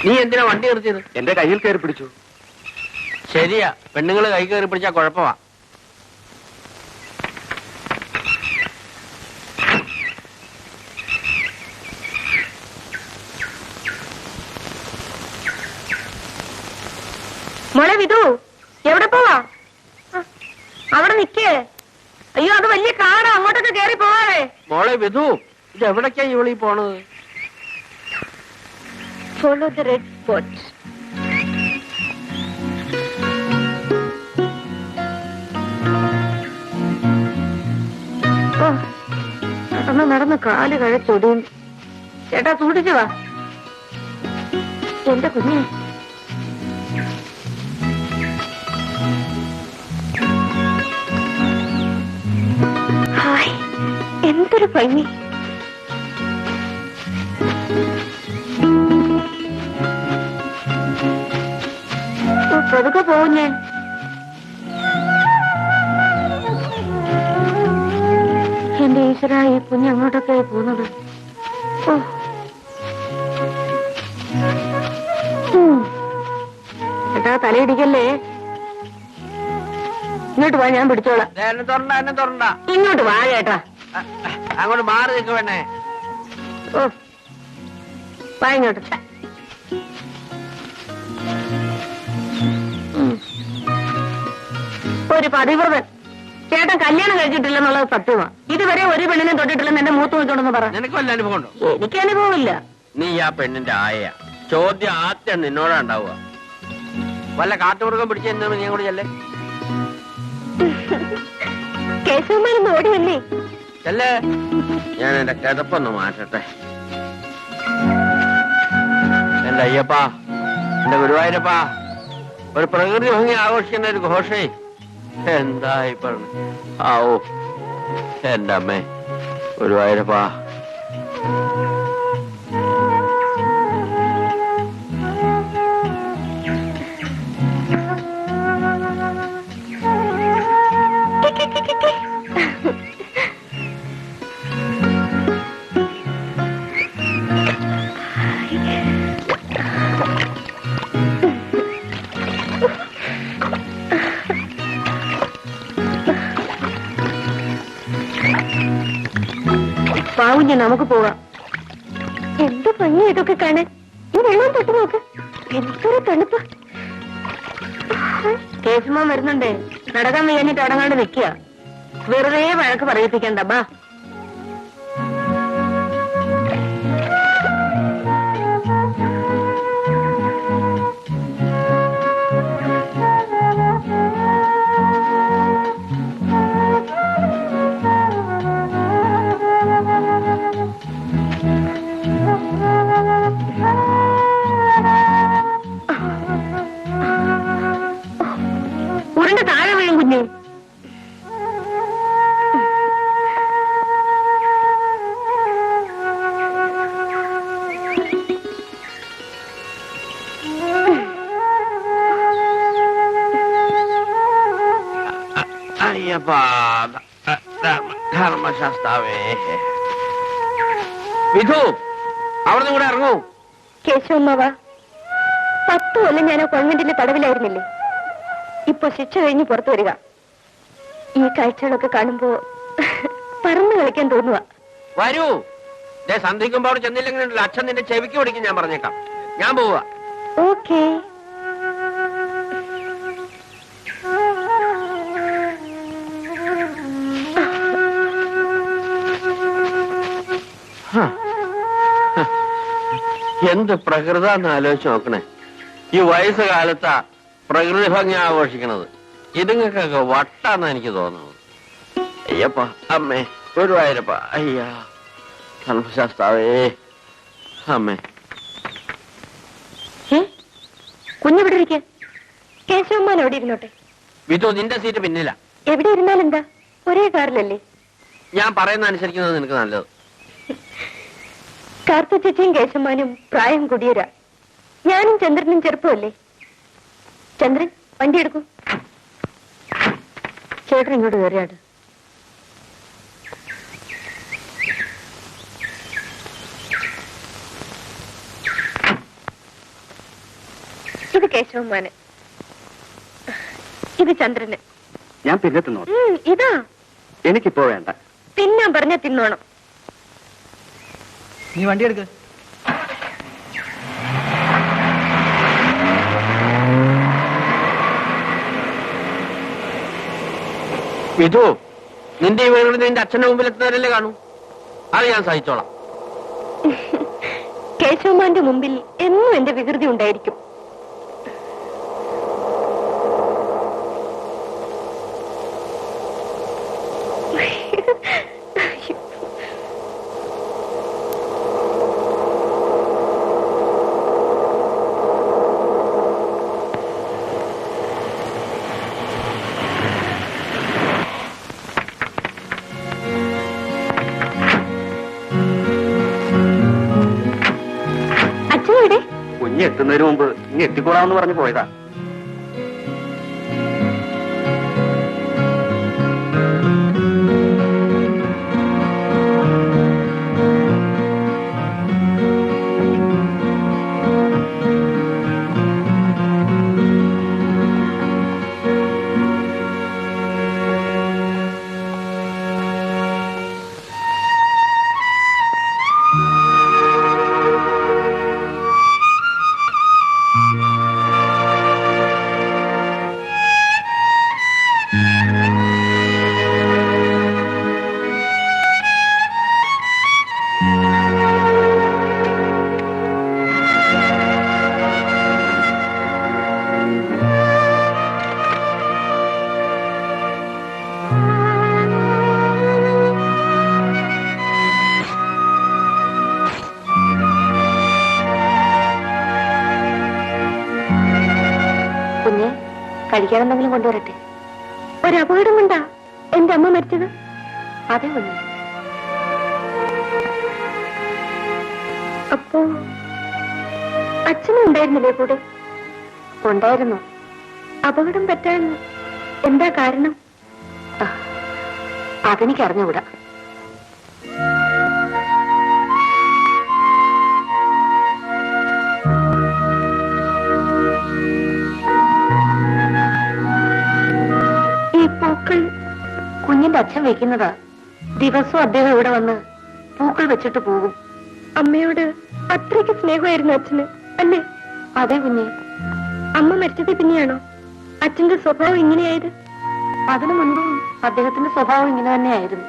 നീ എന്തിനാ വണ്ടി നിർത്തിയത്? എന്റെ കയ്യിൽ കയറി പിടിച്ചു. ശരിയാ, പെണ്ണുങ്ങൾ കൈ കയറി പിടിച്ചാ കുഴപ്പമാ. മോളെ വിധു, എവിടെ പോവാ? അവിടെ നിക്കേ. അയ്യോ, അത് വലിയ കാടാ, അങ്ങോട്ടൊക്കെ കേറി പോവാറേ. മോളെ വിധു, ഇത് എവിടേക്കാ ഇവളീ പോണത്? Follow the red spot. നടന്ന് കാല് കഴച്ചൊടിയും. ചേട്ടാ സൂക്ഷിച്ചു വാ. എന്റെ കുഞ്ഞെ, ഹായ്, എന്തൊരു ഭംഗി. പതുക്കെ പോവും ഞാൻ. എന്റെ ഈശ്വര, ഈ കുഞ്ഞ് അങ്ങോട്ടൊക്കെ പോകുന്നത്. ചേട്ടാ തലയിടിക്കല്ലേ. ഇങ്ങോട്ട് വാ, ഞാൻ പിടിച്ചോളാം. എന്നെ തുറണ്ട. ഇങ്ങോട്ട് വാ ചേട്ടാ. അങ്ങോട്ട് മാറി നിൽക്ക് വേണേ. ഓ, വാ ഇങ്ങോട്ട്. ഒരു പതിവ്രതൻ. ചേട്ടൻ കല്യാണം കഴിച്ചിട്ടില്ലെന്നുള്ളത് സത്യമാണ്. ഇതുവരെ ഒരു പെണ്ണിനെ തൊട്ടിട്ടില്ലെന്ന് എന്റെ മൂത്ത് നോക്കിയോണ്ടെന്ന് പറ. നിനക്ക് വല്ല അനുഭവം ഉണ്ടോ? എനിക്ക് അനുഭവമില്ല. നീ ആ പെണ്ണിന്റെ ആയ. ചോദ്യം ആദ്യം നിന്നോടാ ഉണ്ടാവുക. വല്ല കാട്ടുമൃഗം പിടിച്ചെന്ന് നീ കൂടി ചെല്ലേ. കേശവന്മാരൊന്ന് ഓടിയല്ലേ. ചെല്ലേ, ഞാൻ എന്റെ കിതപ്പൊന്ന് മാറ്റട്ടെ. എന്റെ അയ്യപ്പാ, എന്റെ ഗുരുവായൂരപ്പാ, ഒരു പ്രകൃതി ഭംഗി ആഘോഷിക്കുന്ന ഒരു ഘോഷേ. എന്തായി പറഞ്ഞു? ആവോ എന്റെ അമ്മേ ഗുരുവായൂരപ്പാ. പാവുഞ്ഞ, നമുക്ക് പോവാം. എന്ത് ഭംഗി ഇതൊക്കെ കാണാൻ. ഈ വെള്ളം തൊട്ട് നോക്ക്, എന്തൊരു തണുപ്പ്. കേശുമാൻ വരുന്നുണ്ടേ. നടക്കാൻ വയ്യാഞ്ഞിട്ട് അടങ്ങാണ്ട് നിൽക്കുക. വെറുതെ വഴക്ക് പറയിപ്പിക്കണ്ട. ബാ. ഉരുണ്ട് താഴെ വീഴും കുഞ്ഞ്. അയ്യപ്പാ ധർമ്മശാസ്താവേ. വിധു, അവിടെ നിന്ന് കൂടെ ഇറങ്ങൂ. കേശവമ്മ, 10 കൊല്ലം ഞാൻ ആ കോൺവെന്റിന്റെ തടവിലായിരുന്നില്ലേ. ഇപ്പൊ ശിക്ഷ കഴിഞ്ഞ് പുറത്തു വരിക. ഈ കാഴ്ചകളൊക്കെ കാണുമ്പോ പറന്നു കളിക്കാൻ തോന്നുക. വരൂ. സന്ധിക്കുമ്പോ അവിടെ ചെന്നില്ലെങ്കിലുണ്ടല്ലോ അച്ഛൻ നിന്റെ ചെവിക്ക് പിടിക്കും. ഞാൻ പറഞ്ഞേക്കാം. ഞാൻ പോവുക. ഓക്കേ. എന്ത് പ്രകൃതാന്ന് ആലോചിച്ച് നോക്കണേ. ഈ വയസ്സുകാലത്താ പ്രകൃതി ഭംഗി ആഘോഷിക്കണത്. ഇതുങ്ങൾക്കൊക്കെ വട്ടാന്ന് എനിക്ക് തോന്നുന്നത്. അയ്യപ്പ, അമ്മേ ഗുരുവായൂരപ്പ, അയ്യാ ധർമ്മശാസ്താവേ, അമ്മേ. കുഞ്ഞിവിടെ ഇരിക്ക. കേശവമ്മാൻ എവിടെ ഇരുന്നോട്ടെ. വിധു, നിന്റെ സീറ്റ് പിന്നില്ല. എവിടെ ഇരുന്നാലെന്താ, ഒരേ കാറിലല്ലേ. ഞാൻ പറയുന്ന അനുസരിക്കുന്നത് നിനക്ക് നല്ലത്. കാർത്തു ചേച്ചിയും കേശവമ്മാനും പ്രായം കുടിയരാ. ഞാനും ചന്ദ്രനും ചെറുപ്പമല്ലേ. ചന്ദ്രൻ, വണ്ടി എടുക്കൂ. ചേട്ടൻ ഇങ്ങോട്ട് കയറിയാട്. കേശവന്മാന്, ഇത് ചന്ദ്രന്. ഞാൻ പിന്നെ തിന്നോ? ഇതാ. എനിക്കിപ്പോ വേണ്ട. തിന്നാൻ പറഞ്ഞ തിന്നോണം. നീ വണ്ടി എടുക്ക്. വിധു, നിന്റെ ഈ വീടുകളിൽ നിന്റെ അച്ഛന്റെ മുമ്പിൽ എത്തുന്നവരല്ലേ കാണൂ. അത് ഞാൻ സഹിച്ചോളാം. കേശവമാന്റെ മുമ്പിൽ എന്നും എന്റെ വികൃതി ഉണ്ടായിരിക്കും. കുഞ്ഞ് എത്തുന്നതിന് മുമ്പ് ഇനി എത്തിക്കൂടാന്ന് പറഞ്ഞു പോയതാ. കുഞ്ഞെ, കഴിക്കാൻ എന്തെങ്കിലും കൊണ്ടുവരട്ടെ? ഒരു അപകടം കൊണ്ടാ എന്റെ അമ്മ മരിച്ചത്. അതെ കുഞ്ഞെ. അപ്പോ അച്ഛനും ഉണ്ടായിരുന്നില്ലേ കൂടെ? ഉണ്ടായിരുന്നു. അപകടം പറ്റാൻ എന്താ കാരണം? അതെനിക്ക് അറിഞ്ഞുകൂടാ. ഈ പൂക്കൾ കുഞ്ഞിന്റെ അച്ഛൻ വെക്കുന്നതാ. ദിവസവും അദ്ദേഹം ഇവിടെ വന്ന് പൂക്കൾ വെച്ചിട്ട് പോകും. അമ്മയോട് അത്രയ്ക്ക് സ്നേഹമായിരുന്നു അച്ഛന്, അല്ലേ? അതെ കുഞ്ഞെ. അമ്മ മരിച്ചത് പിന്നെയാണോ അച്ഛന്റെ സ്വഭാവം ഇങ്ങനെയായത്? അതിനു മുൻപും അദ്ദേഹത്തിന്റെ സ്വഭാവം ഇങ്ങനെ തന്നെയായിരുന്നു.